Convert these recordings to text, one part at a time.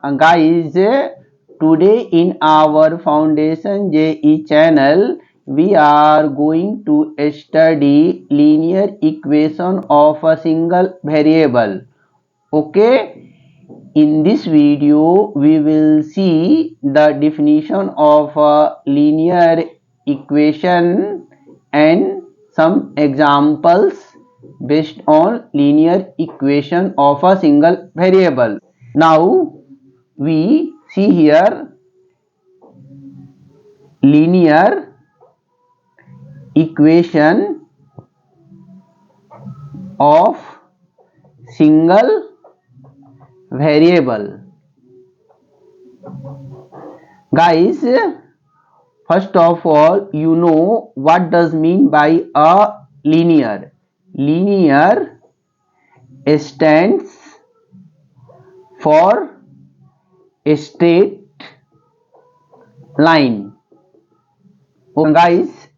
Guys, today in our Foundation JE channel, we are going to study linear equation of a single variable. Okay, in this video, we will see the definition of a linear equation and some examples based on linear equation of a single variable. Now, we see here linear equation of single variable. Guys, first of all, you know what does mean by a linear. Linear stands for a straight line. Okay, guys,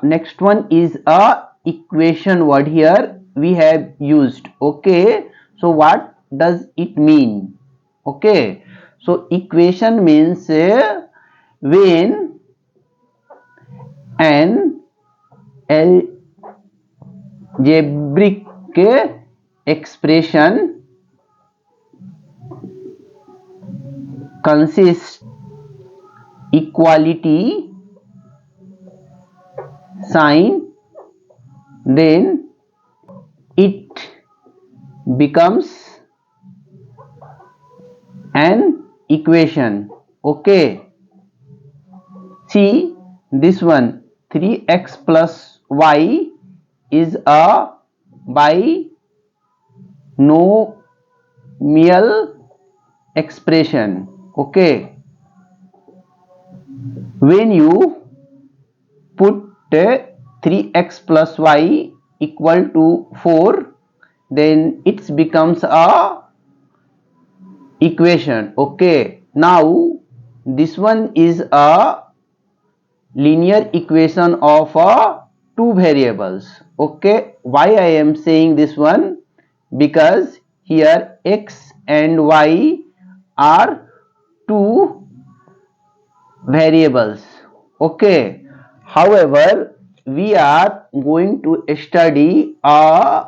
next one is a equation word here we have used. Okay, so what does it mean? Okay, so equation means when an algebraic expression consists equality sign, then it becomes an equation. Okay, see this one, 3x plus y is a binomial expression. Okay, when you put 3x plus y equal to 4, then it becomes a equation. Okay, now this one is a linear equation of two variables. Okay, why I am saying this one? Because here x and y are two variables. Okay, however, we are going to study a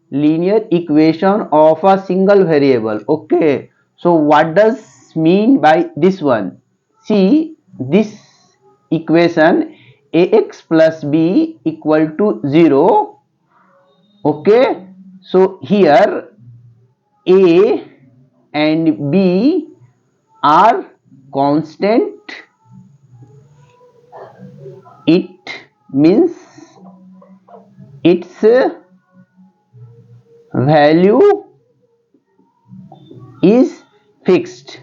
linear equation of a single variable. Okay, so what does mean by this one? See this equation, ax plus b equal to 0. Okay, so here a and b are constant. It means its value is fixed.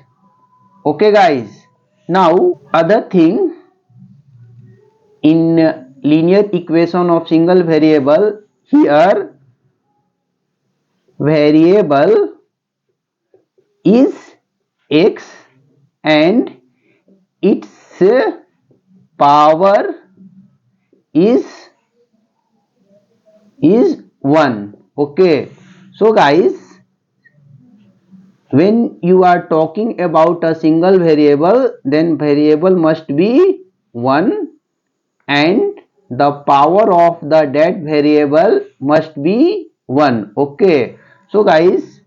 Okay guys, now other thing, in linear equation of single variable, here variable is x and its power is 1. Okay, so guys, when you are talking about a single variable, then variable must be 1 and the power of that variable must be 1. Okay, so guys,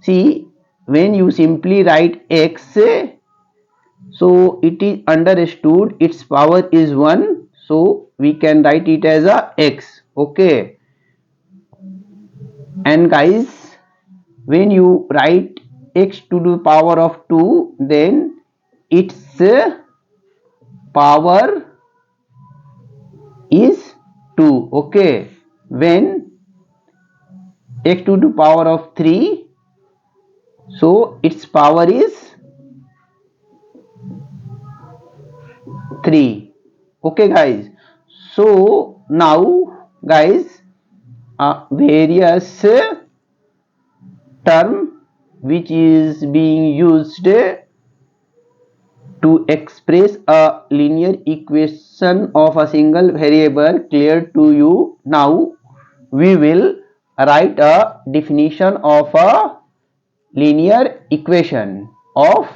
see, when you simply write x, so it is understood its power is 1, so we can write it as a x. Okay, and guys, when you write x to the power of 2, then its power is 2. Okay, when x to the power of 3, so its power is 3. Okay guys, so now guys, various term which is being used to express a linear equation of a single variable clear to you. Now we will write a definition of a linear equation. of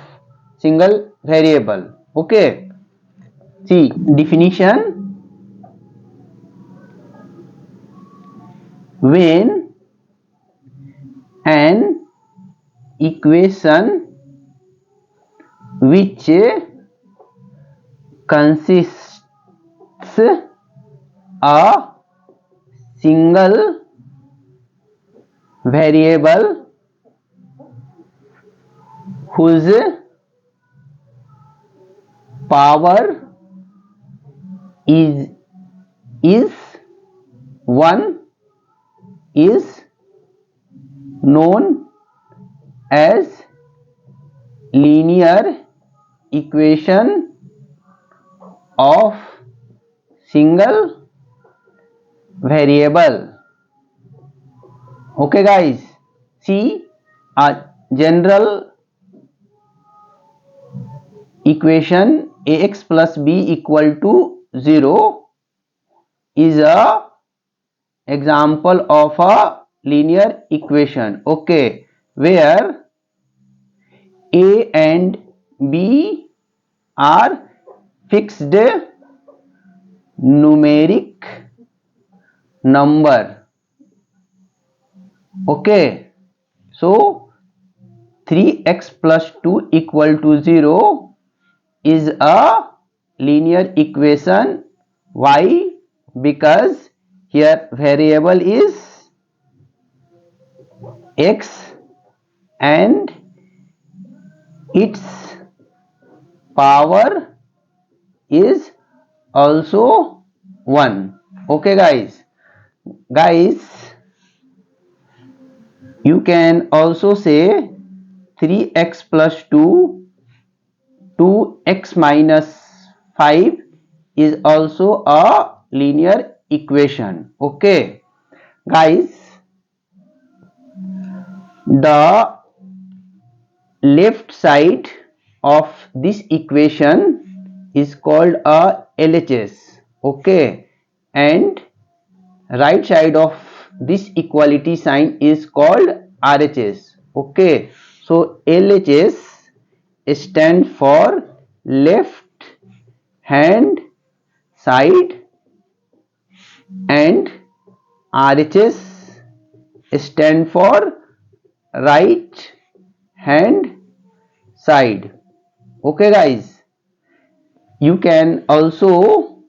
single variable. Okay, see definition: when an equation which consists a single variable whose power is is 1 is known as linear equation of single variable. Okay guys, see a general equation ax plus b equal to 0 is a example of a linear equation. Okay, where a and b are fixed numeric number. Okay, so 3x plus 2 equal to 0 is a linear equation. Why? Because here variable is x and its power is also 1. Okay guys, you can also say 3x plus 2 2x minus 5 is also a linear equation. Okay guys, the left side of this equation is called a LHS. Okay, and right side of this equality sign is called RHS. Okay, so LHS stand for left hand side and RHS stand for right hand side. Okay guys, you can also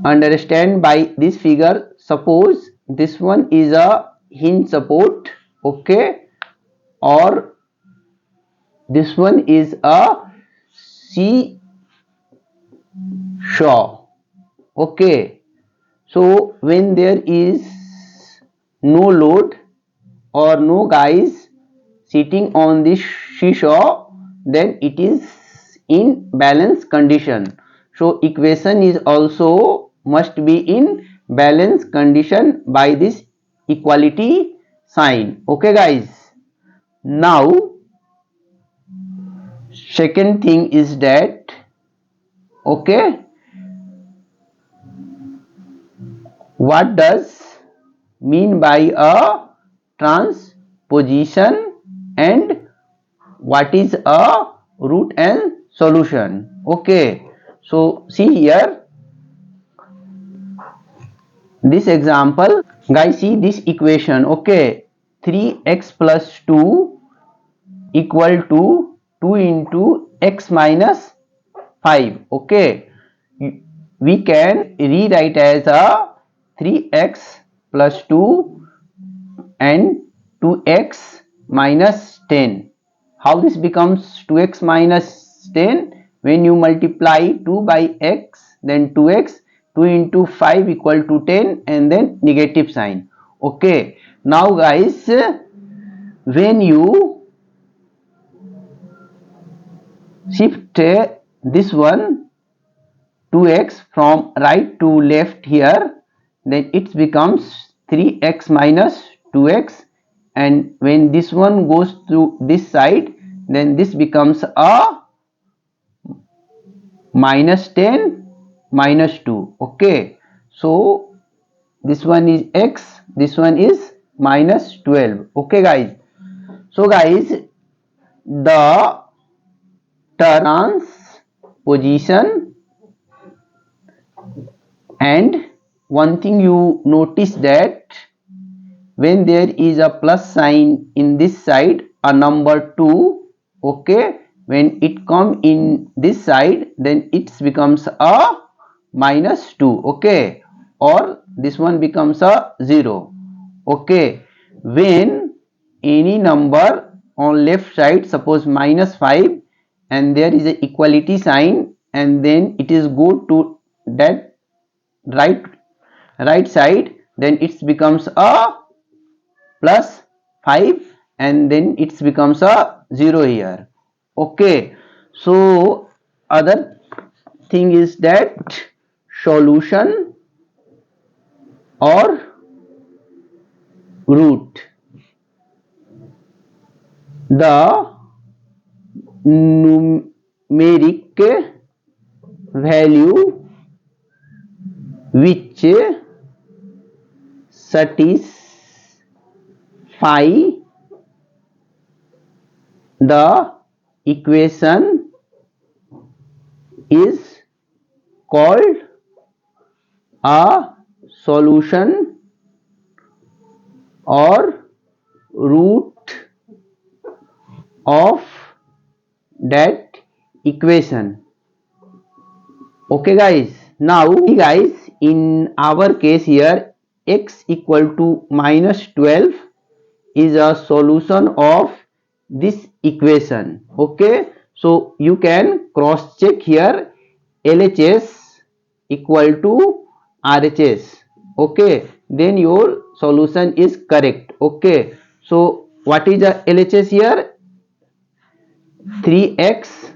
understand by this figure. Suppose this one is a hinge support, okay, or this one is a seesaw. Okay, so when there is no load or no guys sitting on this seesaw, then it is in balance condition. So equation is also must be in balance condition by this equality sign. Okay guys, now second thing is that, okay, what does mean by a transposition and what is a root and solution? Okay, so see here this example. Guys, see this equation. Okay, 3x plus 2 equal to 2 into x minus 5. Okay, we can rewrite as a 3x plus 2 and 2x minus 10. How this becomes 2x minus 10? When you multiply 2 by x, then 2x, 2 into 5 equal to 10, and then negative sign. Okay, now guys, when you shift this one 2x from right to left here, then it becomes 3x minus 2x, and when this one goes to this side, then this becomes a minus 10 minus 2. Okay, so this one is x, this one is minus 12. Okay guys, so guys, the transposition. And one thing you notice that when there is a plus sign in this side, a number 2, okay, when it come in this side, then it becomes a -2, okay, or this one becomes a 0, okay. When any number on left side, suppose -5, and there is a equality sign, and then it is go to that right side, then it becomes a plus 5, and then it becomes a 0 here, okay. So other thing is that solution or root, the numeric value which satisfy the equation is called a solution or root of that equation, okay guys. Now guys, in our case here, x equal to -12 is a solution of this equation, okay. So you can cross check here, LHS equal to RHS, okay, then your solution is correct, okay. So what is the LHS here? 3x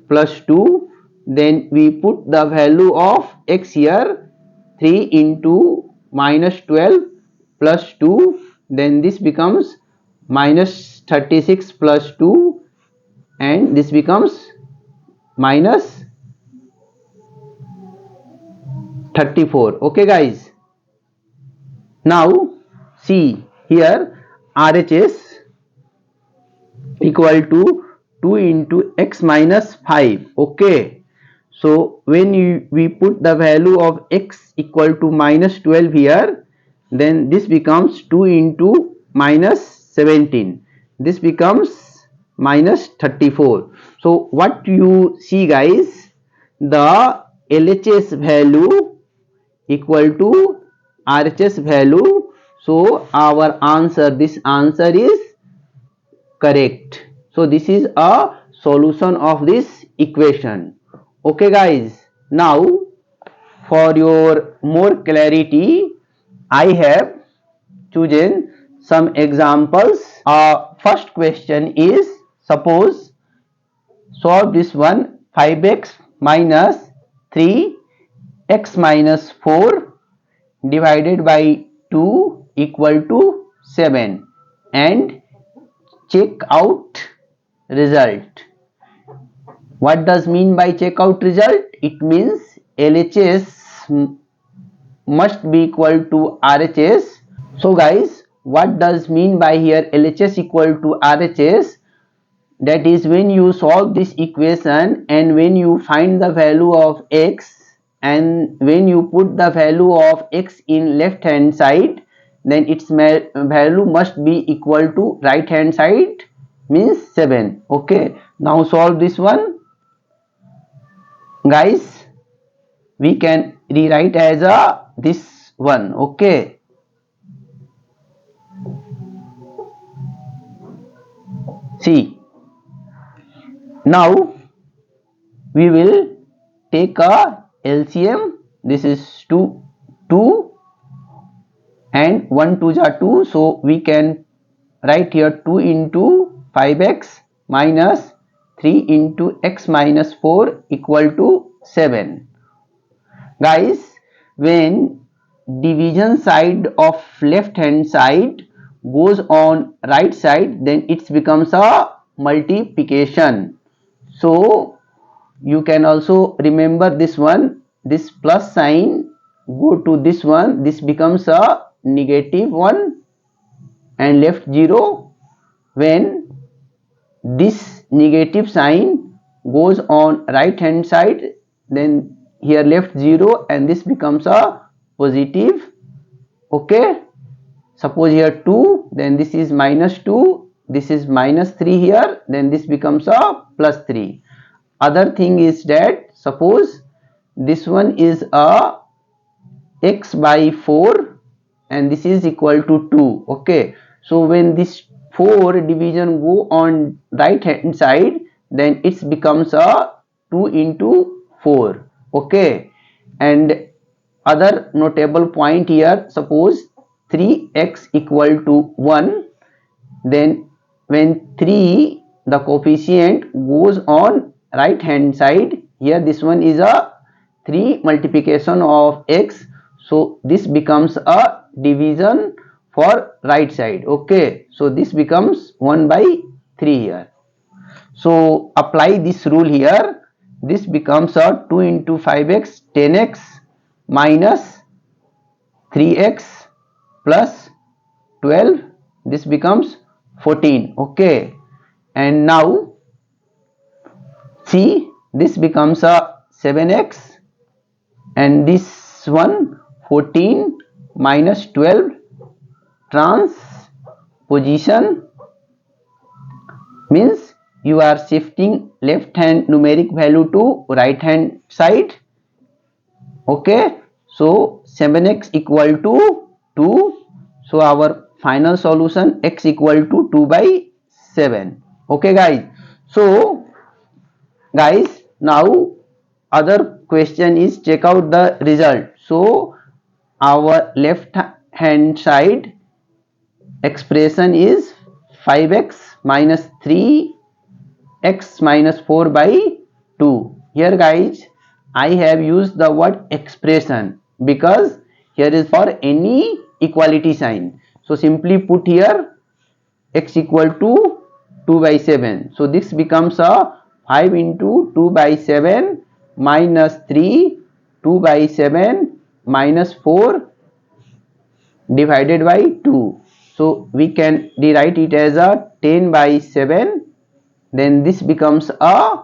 plus 2, then we put the value of x here, 3 into -12 plus 2, then this becomes -36 plus 2, and this becomes -34, okay guys. Now see here, RHS equal to 2 into x minus 5, okay. So when we put the value of x equal to -12 here, then this becomes 2 into -17, this becomes -34. So what you see guys, the LHS value equal to RHS value, so our answer, this answer is correct. So this is a solution of this equation, okay guys. Now for your more clarity, I have chosen some examples. First question is, suppose solve this one, 5x minus 3x minus 4 divided by 2 equal to 7, and check out result. What does mean by check out result? It means LHS must be equal to RHS. So guys, what does mean by here LHS equal to RHS? That is, when you solve this equation and when you find the value of x, and when you put the value of x in left hand side, then its value must be equal to right hand side, means 7, okay. Now solve this one guys, we can rewrite as a this one, okay. See, now we will take a LCM. This is 2 and 1 2 are 2, so we can write here 2 into 5x minus 3 into x minus 4 equal to 7. Guys, when division side of left hand side goes on right side, then it becomes a multiplication. So you can also remember this one, this plus sign go to this one, this becomes a -1 and left 0. When this negative sign goes on right hand side, then here left 0 and this becomes a positive. Okay, suppose here 2, then this is minus 2, this is minus 3 here, then this becomes a plus 3. Other thing is that suppose this one is a x by 4 and this is equal to 2. Okay, so when this 4 division go on right hand side, then it becomes a 2 into 4. Okay, and other notable point here, suppose 3x equal to 1, then when 3 the coefficient goes on right hand side, here this one is a 3 multiplication of x, so this becomes a division for right side. Okay, so this becomes 1 by 3 here. So apply this rule here, this becomes a 2 into 5x 10x minus 3x plus 12, this becomes 14. Okay, and now see, this becomes a 7x and this one 14 minus 12 transposition means you are shifting left hand numeric value to right hand side. Okay, so 7x equal to 2, so our final solution x equal to 2 by 7. Okay guys, so guys, now other question is check out the result. So our left hand side expression is 5x minus 3x minus 4 by 2. Here guys, I have used the word expression because here is for any equality sign. So simply put here x equal to 2 by 7. So this becomes a 5 into 2 by 7 minus 3, 2 by 7 minus 4 divided by 2. So we can rewrite it as a 10 by 7. Then this becomes a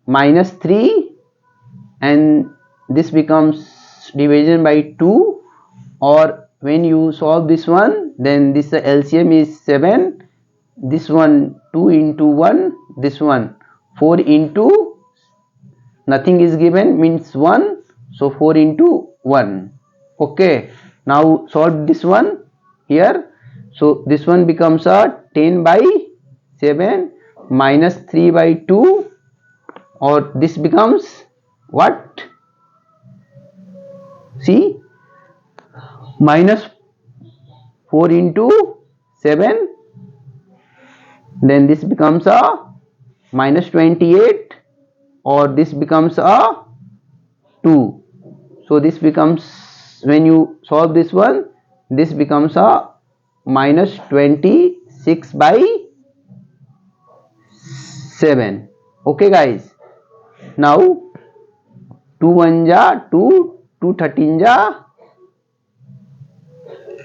minus 3 and this becomes division by 2, or when you solve this one, then this LCM is 7, this one 2 into 1, this one 4 into nothing is given means 1, so 4 into 1. Okay, now solve this one here, so this one becomes a 10 by 7 minus 3 by 2, or this becomes what? See, minus 4 into 7, then this becomes a minus 28, or this becomes a 2. So this becomes, when you solve this one, this becomes a minus 26 by 7. Okay guys, now 2 1 ja 2, 2 13 ja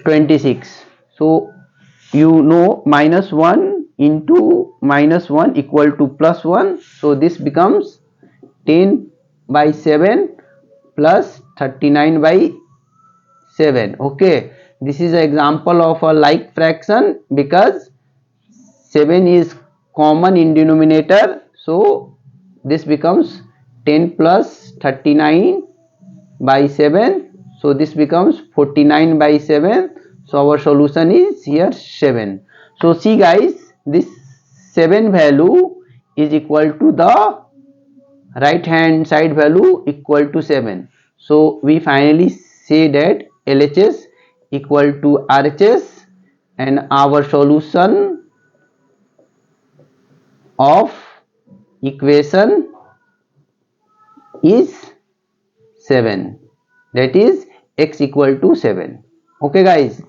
26. So you know minus 1 into minus 1 equal to plus 1. So this becomes 10 by 7 plus 39 by 7. Okay, this is an example of a like fraction because 7 is common in denominator. So this becomes 10 plus 39 by 7. So this becomes 49 by 7. So our solution is here 7. So see guys, this 7 value is equal to the right hand side value equal to 7. So we finally say that LHS equal to RHS, and our solution of equation is 7, that is x equal to 7. Okay guys,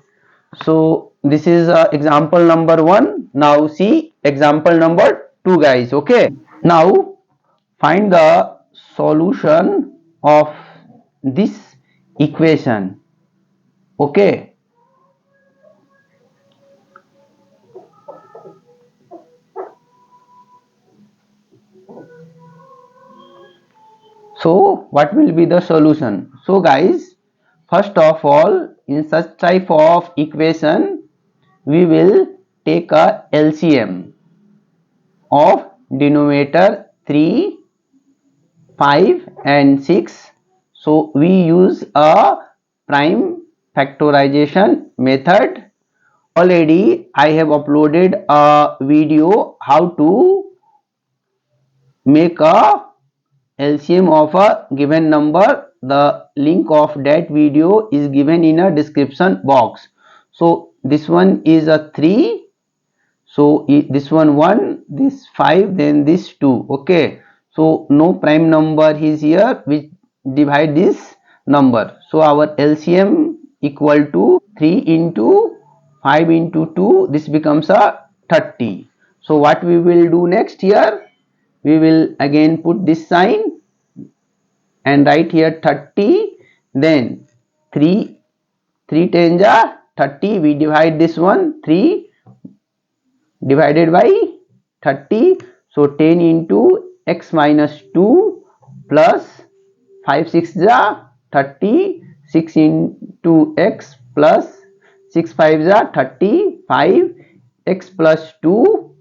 so this is example number 1. Now see example number 2 guys. Okay, now find the solution of this equation. Okay, So what will be the solution? So guys, first of all, in such type of equation, we will take a LCM of denominator 3, 5 and 6. So we use a prime factorization method. Already I have uploaded a video how to make a LCM of a given number. The link of that video is given in a description box. So this one is a 3, so this one 1, this 5, then this 2. Okay, so no prime number is here which divide this number. So our LCM equal to 3 into 5 into 2, this becomes a 30. So what we will do next here, we will again put this sign and write here 30, then 3 tens are 30, we divide this one 3 divided by 30, so 10 into x minus 2 plus 5 6 ja 30, 6 into x plus 6 5 ja 35, x plus 2,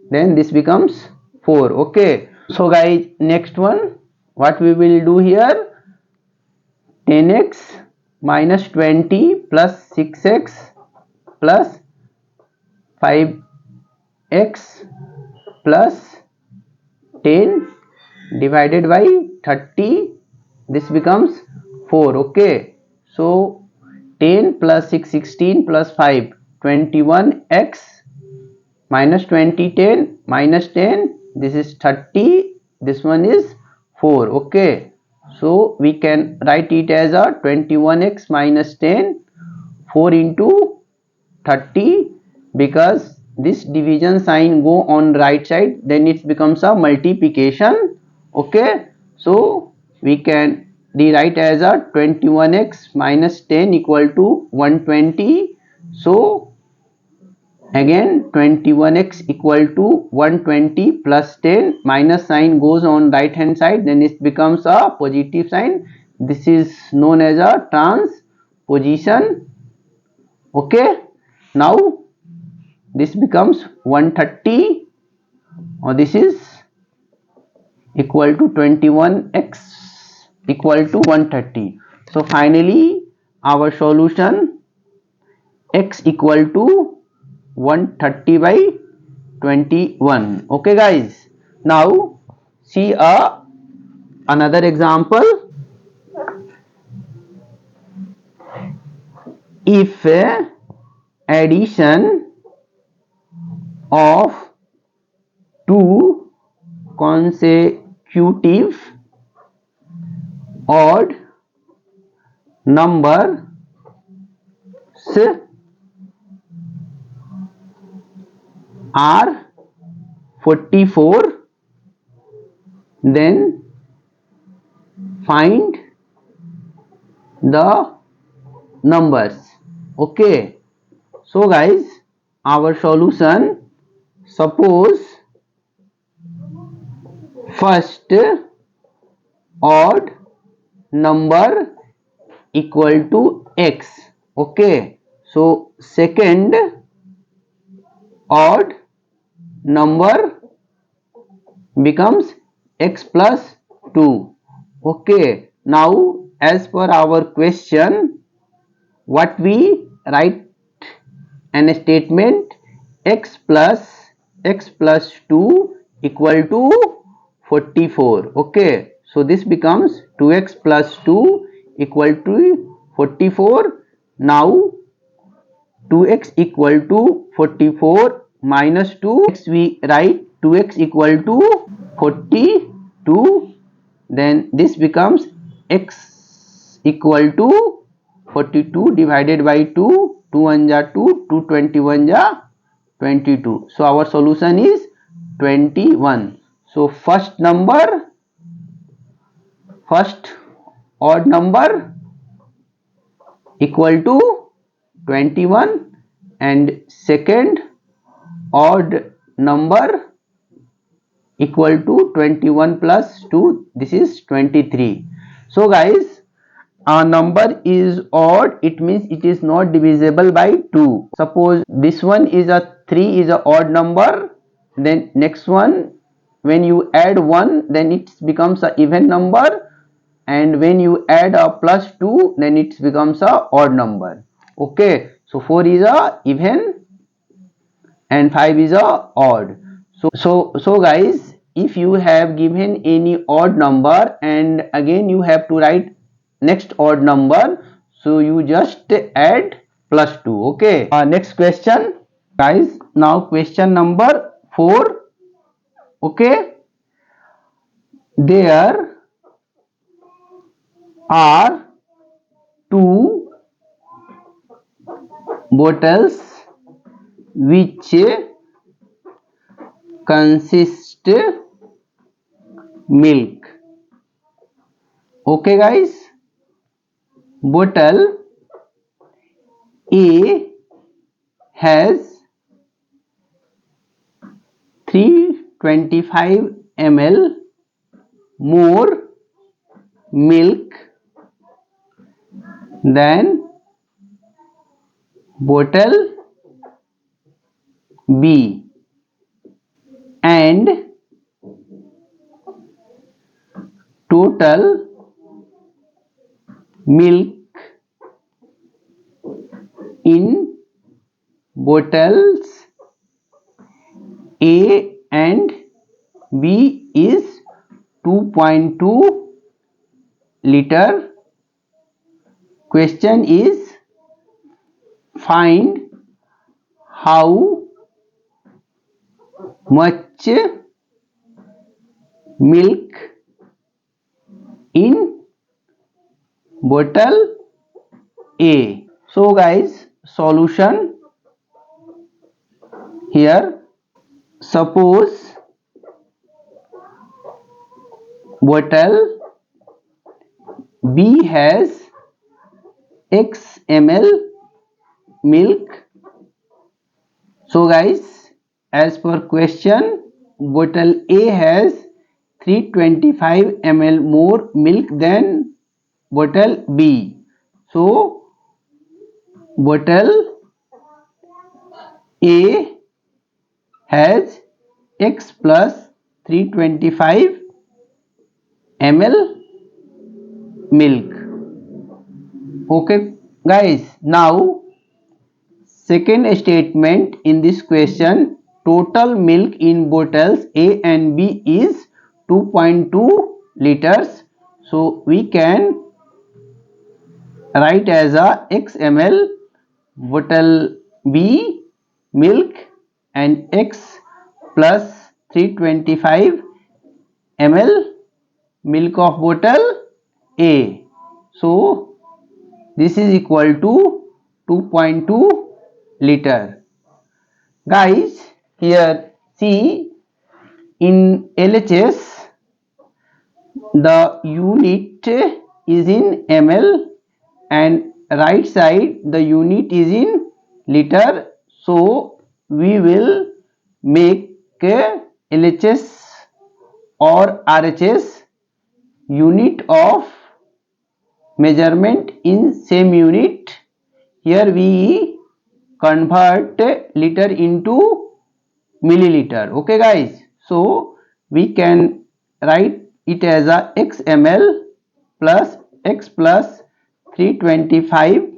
then this becomes 4. Okay, so guys, next one what we will do here, 10x minus 20 plus 6x plus 5x plus 10 divided by 30, this becomes 4. Okay, so 10 plus 6 16 plus 5 21x minus 20 10 minus 10, this is 30, this one is 4. Okay, so we can write it as a 21x minus 10, 4 into 30, because this division sign go on right side, then it becomes a multiplication. Okay, so we can rewrite as a 21x minus 10 equal to 120. So again 21x equal to 120 plus 10, minus sign goes on right hand side, then it becomes a positive sign. This is known as a transposition. Okay, now this becomes 130, or this is equal to 21x equal to 130. So finally our solution, x equal to 130 by 21. Okay guys, now see another example. If addition of two consecutive odd numbers are 44, then find the numbers. Okay, so guys, our solution, suppose first odd number equal to x. Okay, so second odd number becomes x plus 2. Okay, now as per our question, what we write an statement, x plus 2 equal to 44. Okay, so this becomes 2x plus 2 equal to 44. Now 2x equal to 44 minus 2, we write 2x equal to 42, then this becomes x equal to 42 divided by 2, 2 1 ja 2, 2 21 ja 22. So our solution is 21. So first odd number equal to 21 and second odd number equal to 21 plus 2, this is 23. So guys, a number is odd, it means it is not divisible by 2. Suppose this one is a 3 is a odd number, then next one when you add 1 then it becomes a even number, and when you add a plus 2 then it becomes a odd number. Okay, so 4 is a even and 5 is a odd. So guys, if you have given any odd number and again you have to write next odd number, so you just add plus 2. Okay, next question guys. Now question number 4. Okay, there are two bottles which consist milk. Okay guys, bottle A has 325 ml more milk than bottle B, and total milk in bottles A and B is 2.2 liter. Question is, find how much milk in bottle A. So guys, solution here. Suppose bottle B has x ml milk. So guys, as per question, bottle A has 325 ml more milk than bottle B. So bottle A has x plus 325 ml milk. Okay guys, now second statement in this question, total milk in bottles A and B is 2.2 liters. So we can write as a x ml bottle B milk and x plus 325 ml milk of bottle A. So this is equal to 2.2 liter. Guys, here see, in LHS the unit is in ml and right side the unit is in liter. So we will make LHS or RHS unit of measurement in same unit. Here we convert liter into milliliter. Okay guys, so we can write it as a x ml plus x plus 325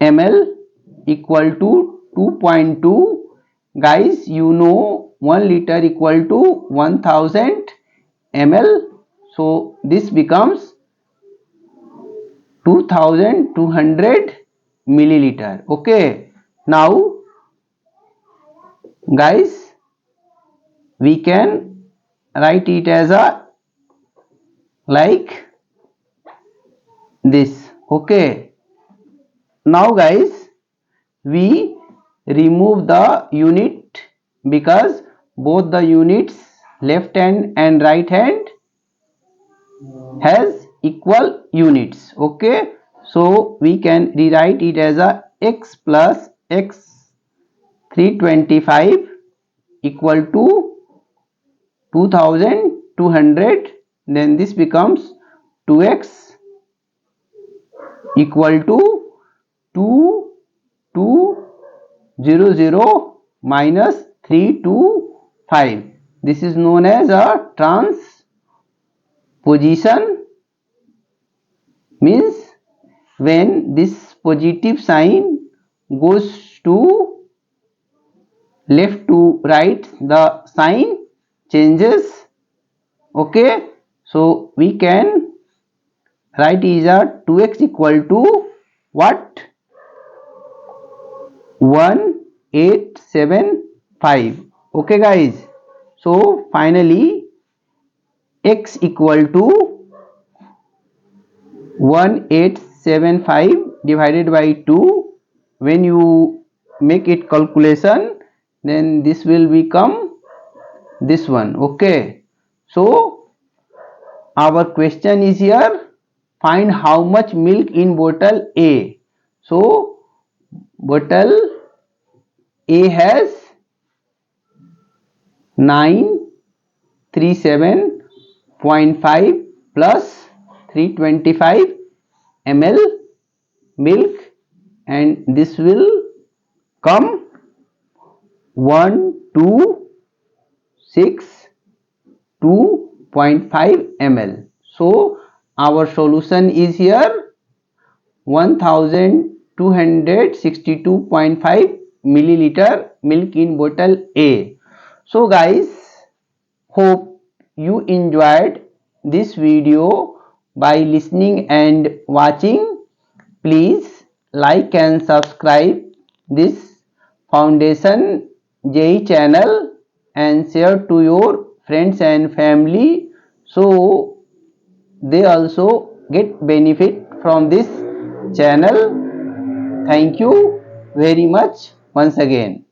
ml equal to 2.2. Guys, you know 1 liter equal to 1000 ml. So this becomes 2200 milliliter. Okay, now guys, we can write it as a like this. Okay, now guys, we remove the unit because both the units left hand and right hand has equal units. Okay, so we can rewrite it as a x plus x 325 equal to 2200, then this becomes 2x equal to 2200 minus 325. This is known as a transposition, means when this positive sign goes to left to right, the sign changes. Okay, so we can write is a 2x equal to what? 1875. Okay guys, so finally x equal to 1875 divided by 2. When you make it calculation, then this will become this one. Okay, so our question is here, find how much milk in bottle A. So bottle A has 937.5 plus 325 ml milk, and this will come 1262.5 ml. So our solution is here 1262.5 milliliter milk in bottle A. So guys, hope you enjoyed this video by listening and watching. Please like and subscribe this Foundation JEE channel and share to your friends and family, so they also get benefit from this channel. Thank you very much once again.